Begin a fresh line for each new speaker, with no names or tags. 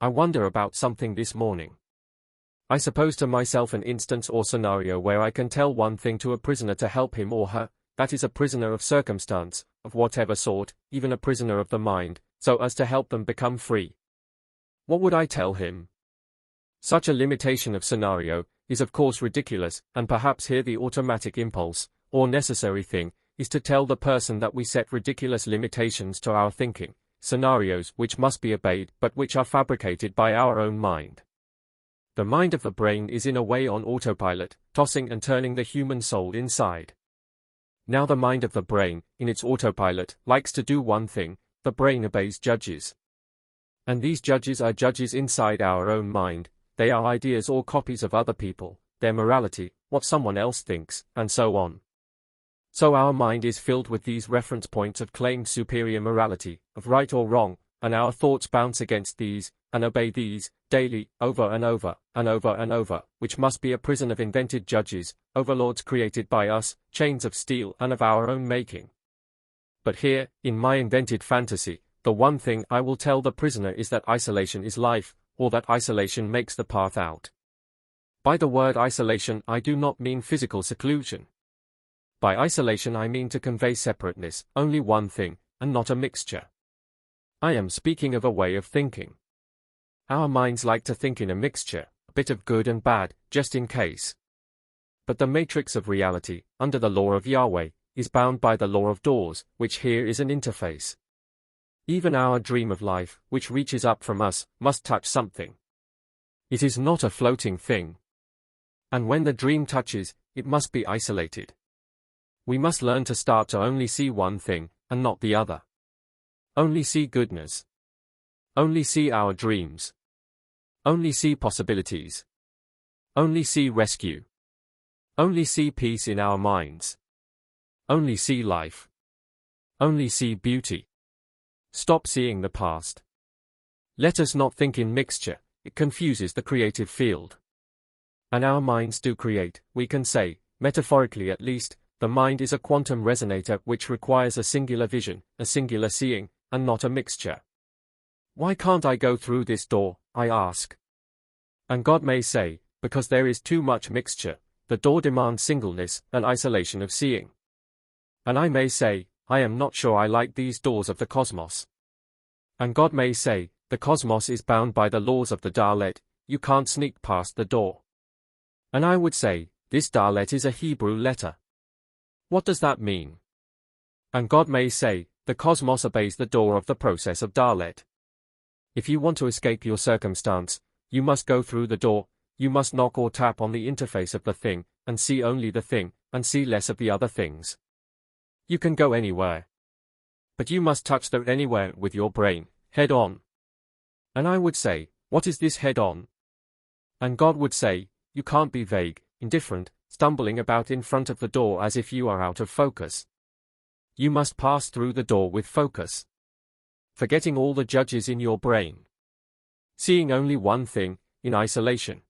I wonder about something this morning. I suppose to myself an instance or scenario where I can tell one thing to a prisoner to help him or her, that is a prisoner of circumstance, of whatever sort, even a prisoner of the mind, so as to help them become free. What would I tell him? Such a limitation of scenario is of course ridiculous, and perhaps here the automatic impulse, or necessary thing, is to tell the person that we set ridiculous limitations to our thinking, scenarios which must be obeyed but which are fabricated by our own mind. The mind of the brain is in a way on autopilot, tossing and turning the human soul inside. Now the mind of the brain, in its autopilot, likes to do one thing: the brain obeys judges. And these judges are judges inside our own mind. They are ideas or copies of other people, their morality, what someone else thinks, and so on. So our mind is filled with these reference points of claimed superior morality, of right or wrong, and our thoughts bounce against these, and obey these, daily, over and over, and over and over, which must be a prison of invented judges, overlords created by us, chains of steel and of our own making. But here, in my invented fantasy, the one thing I will tell the prisoner is that isolation is life, or that isolation makes the path out. By the word isolation I do not mean physical seclusion. By isolation I mean to convey separateness, only one thing, and not a mixture. I am speaking of a way of thinking. Our minds like to think in a mixture, a bit of good and bad, just in case. But the matrix of reality, under the law of Yahweh, is bound by the law of doors, which here is an interface. Even our dream of life, which reaches up from us, must touch something. It is not a floating thing. And when the dream touches, it must be isolated. We must learn to start to only see one thing, and not the other. Only see goodness. Only see our dreams. Only see possibilities. Only see rescue. Only see peace in our minds. Only see life. Only see beauty. Stop seeing the past. Let us not think in mixture, it confuses the creative field. And our minds do create, we can say, metaphorically at least, the mind is a quantum resonator which requires a singular vision, a singular seeing, and not a mixture. Why can't I go through this door, I ask? And God may say, because there is too much mixture, the door demands singleness and isolation of seeing. And I may say, I am not sure I like these doors of the cosmos. And God may say, the cosmos is bound by the laws of the Daleth, you can't sneak past the door. And I would say, this Daleth is a Hebrew letter. What does that mean? And God may say, the cosmos obeys the door of the process of Daleth. If you want to escape your circumstance, you must go through the door, you must knock or tap on the interface of the thing, and see only the thing, and see less of the other things. You can go anywhere. But you must touch the anywhere with your brain, head on. And I would say, what is this head on? And God would say, you can't be vague, indifferent, stumbling about in front of the door as if you are out of focus. You must pass through the door with focus. Forgetting all the judges in your brain. Seeing only one thing, in isolation.